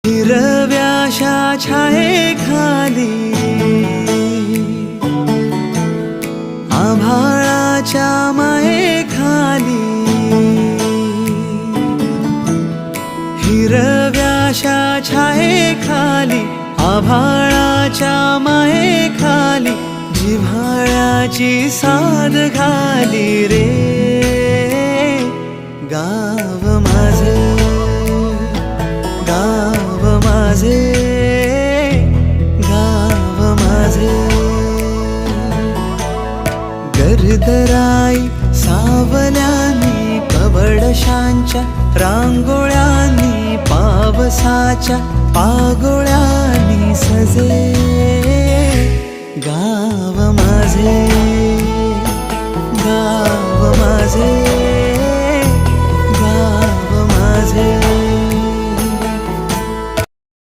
हिरव्याशा छायेखाली आभाळाच्या मायेखाली हिरव्याशा छायेखाली आभाळाच्या मायेखाली जिव्हाळ्याची साद घाली रे गाव माझे गाव माझे गाव माझे गर्दराई सावल्यानी कवडशांच्या रांगोळ्यांनी पावसाच्या पागोळ्यांनी सजे गाव माझे गाव माझे गाव माझे